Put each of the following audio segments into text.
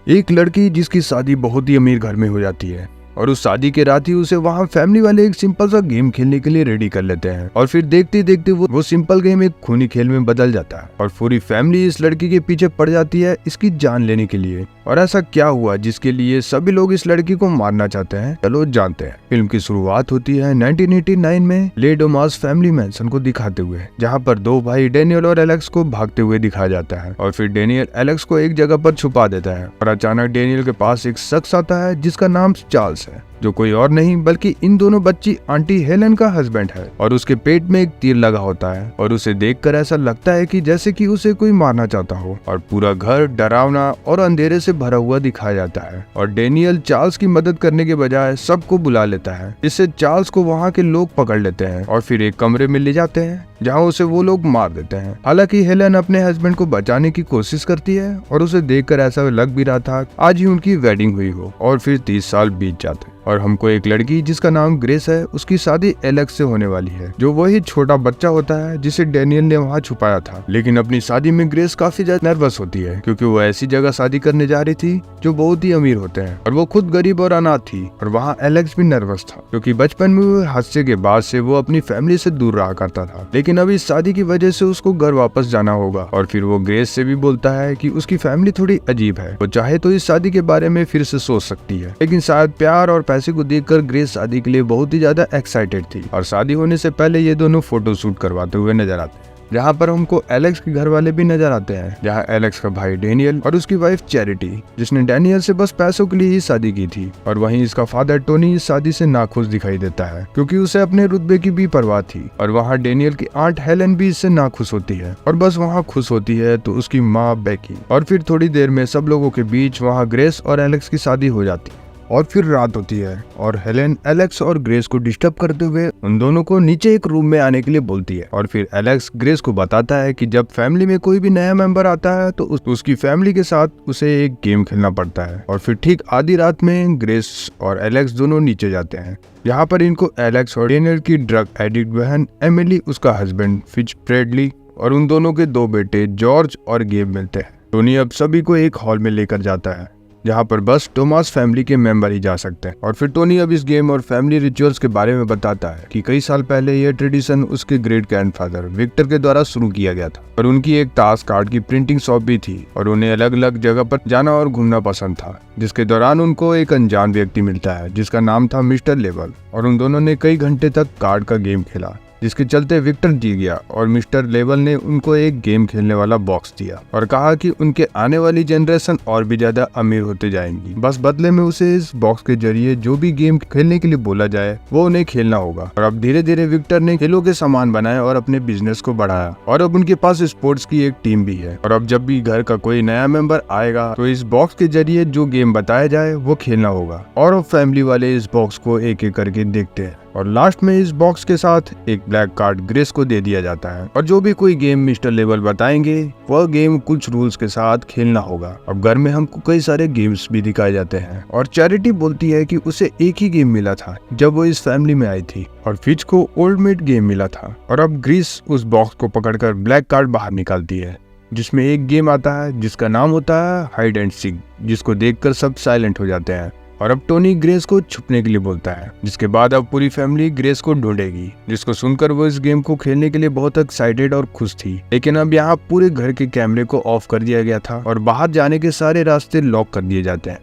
एक लड़की जिसकी शादी बहुत ही अमीर घर में हो जाती है और उस शादी के रात ही उसे वहाँ फैमिली वाले एक सिंपल सा गेम खेलने के लिए रेडी कर लेते हैं और फिर देखते देखते वो सिंपल गेम एक खूनी खेल में बदल जाता है और पूरी फैमिली इस लड़की के पीछे पड़ जाती है इसकी जान लेने के लिए। और ऐसा क्या हुआ जिसके लिए सभी लोग इस लड़की को मारना चाहते हैं, चलो जानते हैं। फिल्म की शुरुआत होती है 1989 में ले डोमास फैमिली मैंशन को दिखाते हुए, जहाँ पर दो भाई डेनियल और एलेक्स को भागते हुए दिखाया जाता है और फिर डेनियल एलेक्स को एक जगह पर छुपा देता है और अचानक डेनियल के पास एक शख्स आता है जिसका नाम चार्ल्स है, जो कोई और नहीं बल्कि इन दोनों बच्ची आंटी हेलन का हस्बैंड है। और उसके पेट में एक तीर लगा होता है और उसे देखकर ऐसा लगता है कि जैसे कि उसे कोई मारना चाहता हो और पूरा घर डरावना और अंधेरे से भरा हुआ दिखाया जाता है। और डेनियल चार्ल्स की मदद करने के बजाय सबको बुला लेता है, इससे चार्ल्स को वहाँ के लोग पकड़ लेते हैं और फिर एक कमरे में ले जाते हैं जहाँ उसे वो लोग मार देते हैं। हालांकि हेलन अपने हस्बैंड को बचाने की कोशिश करती है और उसे देखकर ऐसा लग भी रहा था आज ही उनकी वेडिंग हुई हो। और फिर 30 साल बीत जाते और हमको एक लड़की जिसका नाम ग्रेस है उसकी शादी एलेक्स से होने वाली है, जो वही छोटा बच्चा होता है जिसे डेनियल ने वहाँ छुपाया था। लेकिन अपनी शादी में ग्रेस काफी ज्यादा नर्वस होती है क्योंकि वो ऐसी जगह शादी करने जा रही थी जो बहुत ही अमीर होते हैं और वो खुद गरीब और अनाथ थी। और वहाँ एलेक्स भी नर्वस था क्योंकि बचपन में हुए हादसे के बाद से वो अपनी फैमिली से दूर रहा करता था, लेकिन अब इस शादी की वजह से उसको घर वापस जाना होगा। और फिर वो ग्रेस से भी बोलता है कि उसकी फैमिली थोड़ी अजीब है, वो चाहे तो इस शादी के बारे में फिर से सोच सकती है। लेकिन शायद प्यार और पैसे को देखकर ग्रेस शादी के लिए बहुत ही ज्यादा एक्साइटेड थी और शादी होने से पहले ये दोनों फोटो शूट करवाते हुए नजर आते हैं, जहाँ पर हमको एलेक्स के घर वाले भी नजर आते हैं, जहाँ एलेक्स का भाई डेनियल और उसकी वाइफ चैरिटी, जिसने डेनियल से बस पैसों के लिए ही शादी की थी। और वहीं इसका फादर टोनी इस शादी से नाखुश दिखाई देता है क्योंकि उसे अपने रुतबे की भी परवाह थी। और वहाँ डेनियल की आंट हेलन भी इससे नाखुश होती है और बस वहाँ खुश होती है तो उसकी माँ बेकी। और फिर थोड़ी देर में सब लोगों के बीच वहाँ ग्रेस और एलेक्स की शादी हो जाती है। और फिर रात होती है और हेलेन एलेक्स और ग्रेस को डिस्टर्ब करते हुए उन दोनों को नीचे एक रूम में आने के लिए बोलती है। और फिर एलेक्स ग्रेस को बताता है कि जब फैमिली में कोई भी नया मेंबर आता है तो उसकी फैमिली के साथ उसे एक गेम खेलना पड़ता है। और फिर ठीक आधी रात में ग्रेस और एलेक्स दोनों नीचे जाते हैं। यहाँ पर इनको एलेक्स और डेनियल की ड्रग एडिक्ट बहन एमिली, उसका हस्बैंड फिच ब्रैडली और उन दोनों के दो बेटे जॉर्ज और गेब मिलते हैं। टोनी अब सभी को एक हॉल में लेकर जाता है जहाँ पर बस टोमास फैमिली के मेंबर ही जा सकते हैं। और फिर टोनी अब इस गेम और फैमिली रिचुअल्स के बारे में बताता है कि कई साल पहले यह ट्रेडिशन उसके ग्रेट ग्रैंडफादर विक्टर के द्वारा शुरू किया गया था और उनकी एक ताश कार्ड की प्रिंटिंग शॉप भी थी और उन्हें अलग अलग जगह पर जाना और घूमना पसंद था, जिसके दौरान उनको एक अनजान व्यक्ति मिलता है जिसका नाम था मिस्टर लेवल। और उन दोनों ने कई घंटे तक कार्ड का गेम खेला जिसके चलते विक्टर जीत गया और मिस्टर लेवल ने उनको एक गेम खेलने वाला बॉक्स दिया और कहा कि उनके आने वाली जनरेशन और भी ज्यादा अमीर होते जाएंगी, बस बदले में उसे इस बॉक्स के जरिए जो भी गेम खेलने के लिए बोला जाए वो उन्हें खेलना होगा। और अब धीरे धीरे विक्टर ने खेलों के सामान बनाए और अपने बिजनेस को बढ़ाया और अब उनके पास स्पोर्ट्स की एक टीम भी है। और अब जब भी घर का कोई नया मेंबर आएगा तो इस बॉक्स के जरिए जो गेम बताया जाए वो खेलना होगा। और अब फैमिली वाले इस बॉक्स को एक एक करके देखते हैं और लास्ट में इस बॉक्स के साथ एक ब्लैक कार्ड ग्रेस को दे दिया जाता है और जो भी कोई गेम मिस्टर लेवल बताएंगे वह गेम कुछ रूल्स के साथ खेलना होगा। अब घर में हमको कई सारे गेम्स भी दिखाए जाते हैं और चैरिटी बोलती है कि उसे एक ही गेम मिला था जब वो इस फैमिली में आई थी और फिच को ओल्ड मेड गेम मिला था। और अब ग्रेस उस बॉक्स को पकड़कर ब्लैक कार्ड बाहर निकालती है जिसमें एक गेम आता है जिसका नाम होता है हाइड एंड सीक, जिसको देखकर सब साइलेंट हो जाते हैं। और अब टोनी ग्रेस को छुपने के लिए बोलता है, जिसके बाद अब पूरी फैमिली ग्रेस को ढूंढेगी, जिसको सुनकर वो इस गेम को खेलने के लिए बहुत एक्साइटेड और खुश थी। लेकिन अब यहाँ पूरे घर के कैमरे को ऑफ कर दिया गया था और बाहर जाने के सारे रास्ते लॉक कर दिए जाते हैं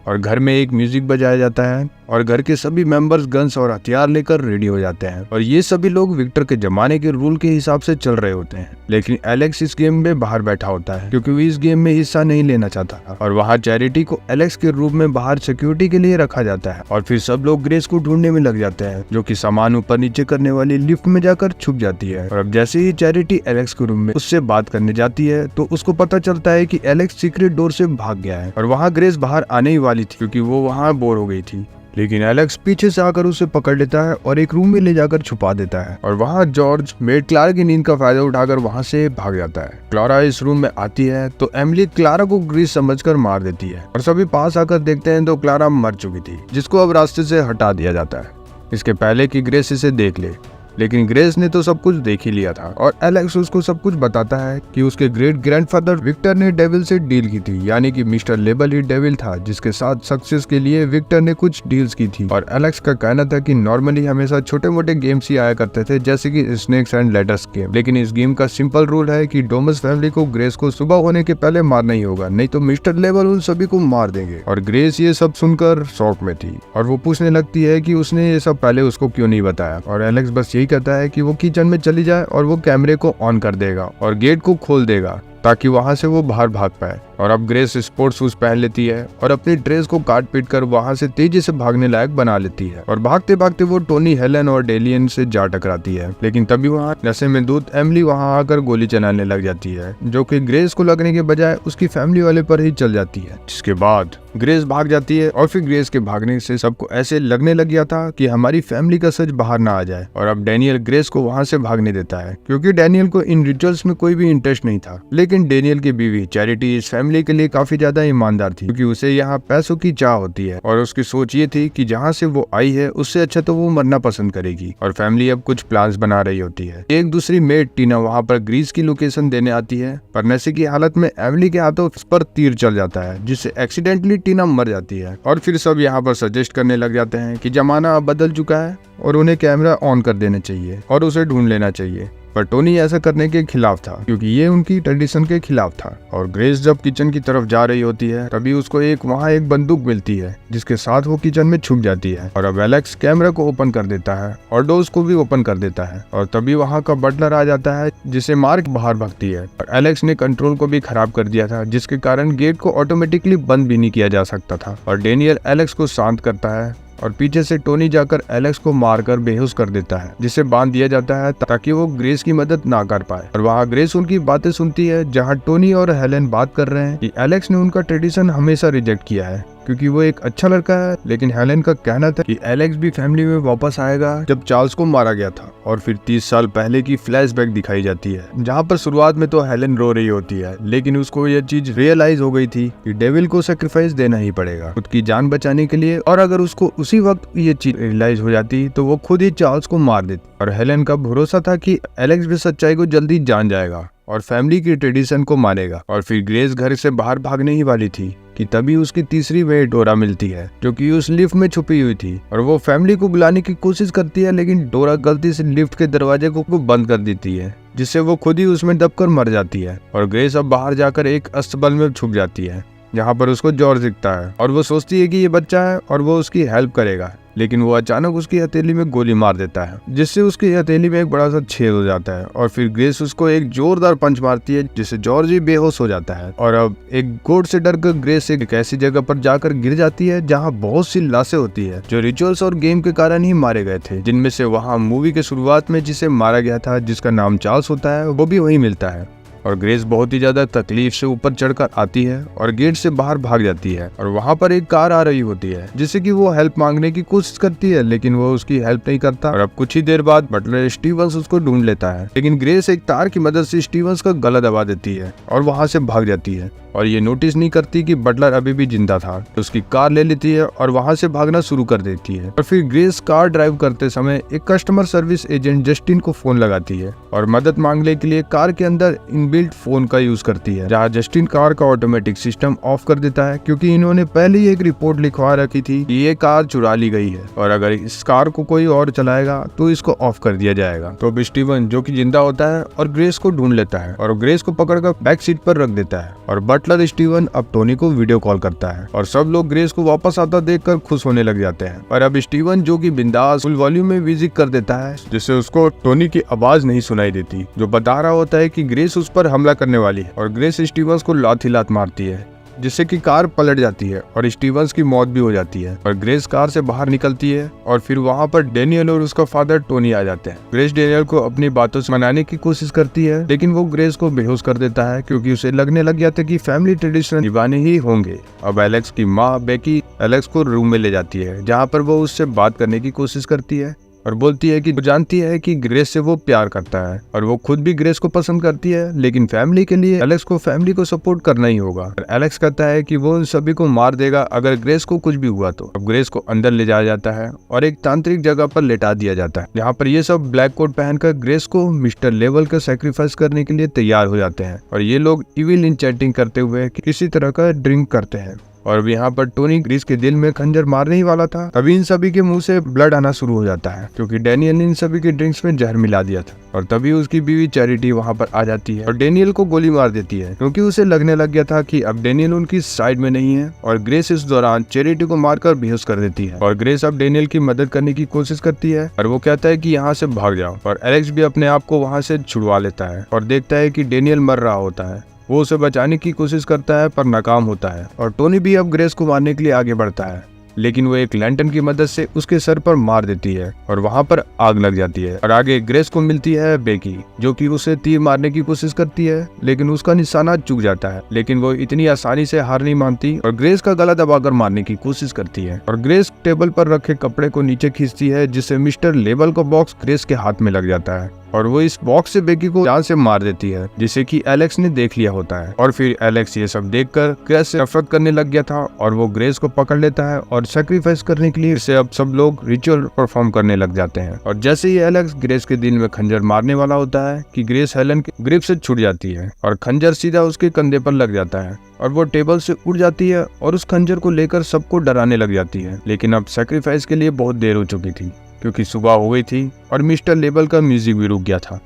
और घर में एक म्यूजिक बजाया जाता है और घर के सभी मेंबर्स गन्स और हथियार लेकर रेडी हो जाते हैं। और ये सभी लोग विक्टर के जमाने के रूल के हिसाब से चल रहे होते हैं, लेकिन एलेक्स इस गेम में बाहर बैठा होता है क्योंकि वो इस गेम में हिस्सा नहीं लेना चाहता था। और वहाँ चैरिटी को एलेक्स के रूम में बाहर सिक्योरिटी के लिए रखा जाता है। और फिर सब लोग ग्रेस को ढूंढने में लग जाते हैं, जो कि सामान ऊपर नीचे करने वाली लिफ्ट में जाकर छुप जाती है। और अब जैसे ही चैरिटी एलेक्स के रूम में उससे बात करने जाती है तो उसको पता चलता है कि एलेक्स सीक्रेट डोर से भाग गया है और वहाँ ग्रेस बाहर आने ही वाली थी क्योंकि वो वहाँ बोर हो गई थी। लेकिन एलेक्स पीछे से आकर उसे पकड़ लेता है और एक रूम में ले जाकर छुपा देता है। और वहाँ जॉर्ज मेड क्लारा की नींद का फायदा उठाकर वहाँ से भाग जाता है। क्लारा इस रूम में आती है तो एमिली क्लारा को ग्रेस समझकर मार देती है और सभी पास आकर देखते हैं तो क्लारा मर चुकी थी, जिसको अब रास्ते से हटा दिया जाता है, इसके पहले कि ग्रेस इसे देख ले। लेकिन ग्रेस ने तो सब कुछ देख ही लिया था और एलेक्स उसको सब कुछ बताता है कि उसके ग्रेट ग्रैंडफादर विक्टर ने डेविल से डील की थी, यानी कि मिस्टर लेबल ही डेविल था जिसके साथ सक्सेस के लिए विक्टर ने कुछ डील्स की थी। और एलेक्स का कहना था कि नॉर्मली हमेशा छोटे मोटे गेम्स ही आया करते थे जैसे कि स्नेक्स एंड लेडर्स गेम, लेकिन इस गेम का सिंपल रूल है कि डोमस फैमिली को ग्रेस को सुबह होने के पहले मारना ही होगा, नहीं तो मिस्टर लेबल उन सभी को मार देंगे। और ग्रेस ये सब सुनकर शॉक में थी और वो पूछने लगती है कि उसने ये सब पहले उसको क्यों नहीं बताया। और एलेक्स बस यही कहता है कि वो किचन में चली जाए और वो कैमरे को ऑन कर देगा और गेट को खोल देगा ताकि वहां से वो बाहर भाग पाए। और अब ग्रेस स्पोर्ट्स शूज पहन लेती है और अपनी ड्रेस को काट पीट कर वहां से तेजी से भागने लायक बना लेती है और भागते भागते वो टोनी, हेलन और डेलियन से जा टकराती है। लेकिन तभी वहां नशे में धुत एमिली वहां आकर गोली चलाने लग जाती है जो कि ग्रेस को लगने के बजाय उसकी फैमिली वाले पर ही चल जाती है, जिसके बाद ग्रेस भाग जाती है। और फिर ग्रेस के भागने से सबको ऐसे लगने लग गया था कि हमारी फैमिली का सच बाहर ना आ जाए। और अब डैनियल ग्रेस को वहां से भागने देता है क्योंकि डैनियल को इन रिचुअल्स में कोई भी इंटरेस्ट नहीं था। लेकिन डैनियल की बीवी चैरिटी इस फैमिली के लिए काफी ज्यादा ईमानदार थी क्योंकि उसे यहाँ पैसों की चाह होती है और उसकी सोच ये थी कि जहाँ से वो आई है उससे अच्छा तो वो मरना पसंद करेगी। और फैमिली अब कुछ प्लान्स बना रही होती है। एक दूसरी मेड टीना वहाँ पर ग्रीस की लोकेशन देने आती है पर नशे की हालत में एमिली के हाथों उस पर तीर चल जाता है जिससे एक्सीडेंटली टीना मर जाती है। और फिर सब यहाँ पर सजेस्ट करने लग जाते हैं कि जमाना अब बदल चुका है और उन्हें कैमरा ऑन कर देना चाहिए और उसे ढूंढ लेना चाहिए। पर टोनी ऐसा करने के खिलाफ था क्योंकि ये उनकी ट्रेडिशन के खिलाफ था। और ग्रेस जब किचन की तरफ जा रही होती है तभी उसको वहाँ एक बंदूक मिलती है जिसके साथ वो किचन में छुप जाती है। और अब एलेक्स कैमरा को ओपन कर देता है और डोर्स को भी ओपन कर देता है और तभी वहाँ का बटलर आ जाता है जिसे मार्क बाहर भागती है। और एलेक्स ने कंट्रोल को भी खराब कर दिया था जिसके कारण गेट को ऑटोमेटिकली बंद भी नहीं किया जा सकता था। और डेनियल एलेक्स को शांत करता है और पीछे से टोनी जाकर एलेक्स को मारकर बेहोश कर देता है जिसे बांध दिया जाता है ताकि वो ग्रेस की मदद ना कर पाए। और वहाँ ग्रेस उनकी बातें सुनती है जहाँ टोनी और हेलेन बात कर रहे हैं कि एलेक्स ने उनका ट्रेडिशन हमेशा रिजेक्ट किया है क्योंकि वो एक अच्छा लड़का है। लेकिन हेलेन का कहना था कि एलेक्स भी फैमिली में वापस आएगा जब चार्ल्स को मारा गया था। और फिर 30 साल पहले की फ्लैशबैक दिखाई जाती है जहाँ पर शुरुआत में तो हेलेन रो रही होती है लेकिन उसको ये चीज रियलाइज हो गई थी कि डेविल को सैक्रिफाइस देना ही पड़ेगा खुद की जान बचाने के लिए। और अगर उसको उसी वक्त ये चीज रियलाइज हो जाती तो वो खुद ही चार्ल्स को मार देती। और हेलेन का भरोसा था कि एलेक्स भी सच्चाई को जल्दी जान जाएगा और फैमिली की ट्रेडिशन को मानेगा। और फिर ग्रेस घर से बाहर भागने ही वाली थी कि तभी उसकी तीसरी मेड डोरा मिलती है जो कि उस लिफ्ट में छुपी हुई थी। और वो फैमिली को बुलाने की कोशिश करती है लेकिन डोरा गलती से लिफ्ट के दरवाजे को बंद कर देती है जिससे वो खुद ही उसमें दबकर मर जाती है। और ग्रेस अब बाहर जाकर एक अस्तबल में छुप जाती है जहाँ पर उसको जॉर्ज दिखता है और वो सोचती है कि ये बच्चा है और वो उसकी हेल्प करेगा। लेकिन वो अचानक उसकी हथेली में गोली मार देता है जिससे उसकी हथेली में एक बड़ा सा छेद हो जाता है। और फिर ग्रेस उसको एक जोरदार पंच मारती है जिससे जॉर्ज भी बेहोश हो जाता है। और अब एक गोड से डरकर ग्रेस एक ऐसी जगह पर जाकर गिर जाती है जहाँ बहुत सी लाशें होती है जो रिचुअल्स और गेम के कारण ही मारे गए थे, जिनमें से वहाँ मूवी के शुरुआत में जिसे मारा गया था जिसका नाम चार्ल्स होता है वो भी वही मिलता है। और ग्रेस बहुत ही ज्यादा तकलीफ से ऊपर चढ़कर आती है और गेट से बाहर भाग जाती है। और वहाँ पर एक कार आ रही होती है जिससे कि वो हेल्प मांगने की कोशिश करती है लेकिन वो उसकी हेल्प नहीं करता। और अब कुछ ही देर बाद बटलर स्टीवंस उसको ढूंढ लेता है लेकिन ग्रेस एक तार की मदद से स्टीवंस का गला दबा देती है और वहाँ से भाग जाती है और ये नोटिस नहीं करती कि बटलर अभी भी जिंदा था तो उसकी कार ले लेती है और वहाँ से भागना शुरू कर देती है। और फिर ग्रेस कार ड्राइव करते समय एक कस्टमर सर्विस एजेंट जस्टिन को फोन लगाती है और मदद मांगने के लिए कार के अंदर इनबिल्ट फोन का यूज करती है जहाँ जस्टिन कार का ऑटोमेटिक सिस्टम ऑफ कर देता है क्योंकि इन्होंने पहले ही एक रिपोर्ट लिखवा रखी थी कि ये कार चुरा ली गई है और अगर इस कार को कोई और चलाएगा तो इसको ऑफ कर दिया जाएगा। तो अब स्टीवन जो कि जिंदा होता है और ग्रेस को ढूंढ लेता है और ग्रेस को पकड़कर बैक सीट पर रख देता है। और बटलर स्टीवन अब टोनी को वीडियो कॉल करता है और सब लोग ग्रेस को वापस आता देखकर खुश होने लग जाते हैं। और अब स्टीवन जो कि बिंदास फुल वॉल्यूम में म्यूजिक कर देता है जिससे उसको टोनी की आवाज नहीं सुनाई देती जो बता रहा होता है कि ग्रेस उस पर हमला करने वाली है। और ग्रेस स्टीवंस को लात ही लात मारती है जिससे कि कार पलट जाती है और स्टीवंस की मौत भी हो जाती है। और ग्रेस कार से बाहर निकलती है और फिर वहाँ पर डेनियल और उसका फादर टोनी आ जाते हैं। ग्रेस डेनियल को अपनी बातों से मनाने की कोशिश करती है लेकिन वो ग्रेस को बेहोश कर देता है क्योंकि उसे लगने लग गया था कि फैमिली ट्रेडिशन निभाने ही होंगे। अब एलेक्स की माँ बेकी एलेक्स को रूम में ले जाती है जहाँ पर वो उससे बात करने की कोशिश करती है और बोलती है कि वो जानती है कि ग्रेस से वो प्यार करता है और वो खुद भी ग्रेस को पसंद करती है, लेकिन फैमिली के लिए एलेक्स को फैमिली को सपोर्ट करना ही होगा। और एलेक्स कहता है कि वो उन सभी को मार देगा अगर ग्रेस को कुछ भी हुआ तो। अब ग्रेस को अंदर ले जाया जाता है और एक तांत्रिक जगह पर लेटा दिया जाता है, जहाँ पर ये सब ब्लैक कोट पहनकर ग्रेस को मिस्टर लेवल का सैक्रिफाइस करने के लिए तैयार हो जाते हैं। और ये लोग इविल इंचेंटिंग करते हुए किसी तरह का ड्रिंक करते हैं। और अब यहाँ पर टोनी ग्रेस के दिल में खंजर मारने ही वाला था, तभी इन सभी के मुंह से ब्लड आना शुरू हो जाता है, क्योंकि डेनियल ने इन सभी के ड्रिंक्स में जहर मिला दिया था। और तभी उसकी बीवी चैरिटी वहाँ पर आ जाती है और डेनियल को गोली मार देती है, क्योंकि उसे लगने लग गया था कि अब डेनियल उनकी साइड में नहीं है। और ग्रेस इस दौरान चैरिटी को मारकर बेहोश कर देती है। और ग्रेस अब डेनियल की मदद करने की कोशिश करती है और वो कहता है कि यहाँ से भाग जाओ। और एलेक्स भी अपने आप को वहाँ से छुड़वा लेता है और देखता है कि डेनियल मर रहा होता है। वो उसे बचाने की कोशिश करता है पर नाकाम होता है। और टोनी भी अब ग्रेस को मारने के लिए आगे बढ़ता है, लेकिन वो एक लैंटर्न की मदद से उसके सर पर मार देती है और वहाँ पर आग लग जाती है। और आगे ग्रेस को मिलती है बेकी, जो कि उसे तीर मारने की कोशिश करती है, लेकिन उसका निशाना चूक जाता है। लेकिन वो इतनी आसानी से हार नहीं मानती और ग्रेस का गला दबाकर मारने की कोशिश करती है। और ग्रेस टेबल पर रखे कपड़े को नीचे खींचती है, जिससे मिस्टर लेवल का बॉक्स ग्रेस के हाथ में लग जाता है और वो इस बॉक्स से बेकी को जान से मार देती है, जिसे कि एलेक्स ने देख लिया होता है। और फिर एलेक्स ये सब देखकर ग्रेस से नफरत करने लग गया था और वो ग्रेस को पकड़ लेता है और सैक्रिफाइस करने के लिए इसे अब सब लोग रिचुअल परफॉर्म करने लग जाते हैं। और जैसे ही एलेक्स ग्रेस के दिल में खंजर मारने वाला होता है कि ग्रेस हेलन के ग्रिप से छूट जाती है और खंजर सीधा उसके कंधे पर लग जाता है और वो टेबल से उड़ जाती है और उस खंजर को लेकर सबको डराने लग जाती है। लेकिन अब सैक्रिफाइस के लिए बहुत देर हो चुकी थी, क्योंकि सुबह हो गई थी और मिस्टर लेवल का म्यूजिक भी रुक गया था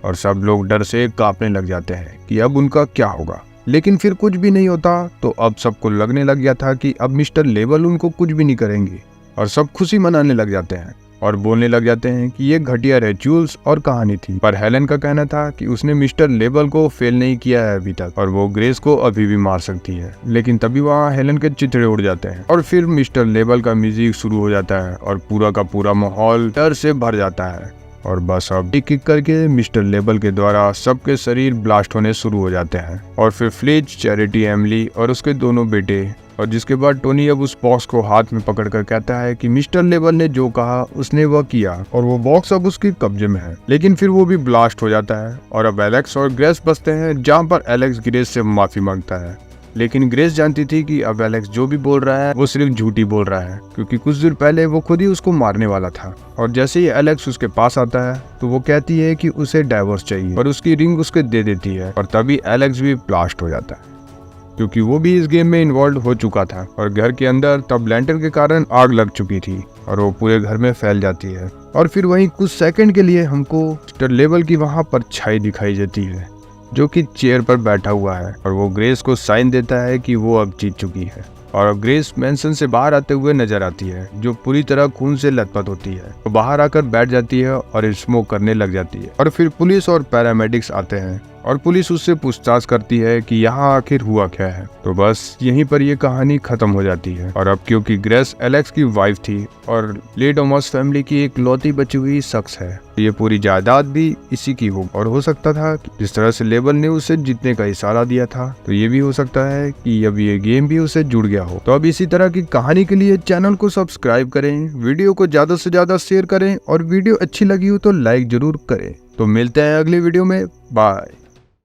और सब लोग डर से कांपने लग जाते हैं कि अब उनका क्या होगा। लेकिन फिर कुछ भी नहीं होता। तो अब सबको लगने लग गया था कि अब मिस्टर लेवल उनको कुछ भी नहीं करेंगे और सब खुशी मनाने लग जाते हैं और बोलने लग जाते हैं कि ये घटिया रिचुअल्स और कहानी थी। पर हेलन का कहना था कि उसने मिस्टर लेवल को फेल नहीं किया है अभी तक और वो ग्रेस को अभी भी मार सकती है। लेकिन तभी वहाँ हेलन के चिथड़े उड़ जाते हैं और फिर मिस्टर लेवल का म्यूजिक शुरू हो जाता है और पूरा का पूरा माहौल डर से भर जाता है। और बस अब एक एक करके मिस्टर लेवल के द्वारा सबके शरीर ब्लास्ट होने शुरू हो जाते हैं। और फिर फ्लिच, चैरिटी, एमिली और उसके दोनों बेटे। और जिसके बाद टोनी अब उस बॉक्स को हाथ में पकड़कर कहता है कि मिस्टर लेवल ने जो कहा उसने वह किया और वो बॉक्स अब उसके कब्जे में है। लेकिन फिर वो भी ब्लास्ट हो जाता है और अब एलेक्स और ग्रेस बचते हैं, जहाँ पर एलेक्स ग्रेस से माफी मांगता है। लेकिन ग्रेस जानती थी कि अब एलेक्स जो भी बोल रहा है वो सिर्फ झूठी बोल रहा है, क्योंकि कुछ देर पहले वो खुद ही उसको मारने वाला था। और जैसे ही एलेक्स उसके पास आता है तो वो कहती है कि उसे डाइवोर्स चाहिए और उसकी रिंग उसके दे देती है। और तभी एलेक्स भी ब्लास्ट हो जाता है, क्योंकि वो भी इस गेम में इन्वॉल्व हो चुका था। और घर के अंदर तब लैंटर्न के कारण आग लग चुकी थी और वो पूरे घर में फैल जाती है। और फिर वहीं कुछ सेकंड के लिए हमको मिस्टर लेवल की वहां परछाई दिखाई देती है, जो कि चेयर पर बैठा हुआ है और वो ग्रेस को साइन देता है कि वो अब जीत चुकी है। और अब ग्रेस मैंसन से बाहर आते हुए नजर आती है, जो पूरी तरह खून से लथपथ होती है। वो बाहर आकर बैठ जाती है और स्मोक करने लग जाती है। और फिर पुलिस और पैरामेडिक्स आते हैं और पुलिस उससे पूछताछ करती है कि यहाँ आखिर हुआ क्या है। तो बस यहीं पर ये कहानी खत्म हो जाती है। और अब क्योंकि ग्रेस एलेक्स की वाइफ थी और ले डोमस फैमिली की एक लौती बची हुई शख्स है, ये पूरी जायदाद भी इसी की हो। और हो सकता था कि जिस तरह से लेवल ने उसे जीतने का इशारा दिया था, तो ये भी हो सकता है कि अब ये गेम भी उसे जुड़ गया हो। तो अब इसी तरह की कहानी के लिए चैनल को सब्सक्राइब करें, वीडियो को ज्यादा से ज्यादा शेयर करें और वीडियो अच्छी लगी हो तो लाइक जरूर करें। तो मिलते हैं अगली वीडियो में। बाय।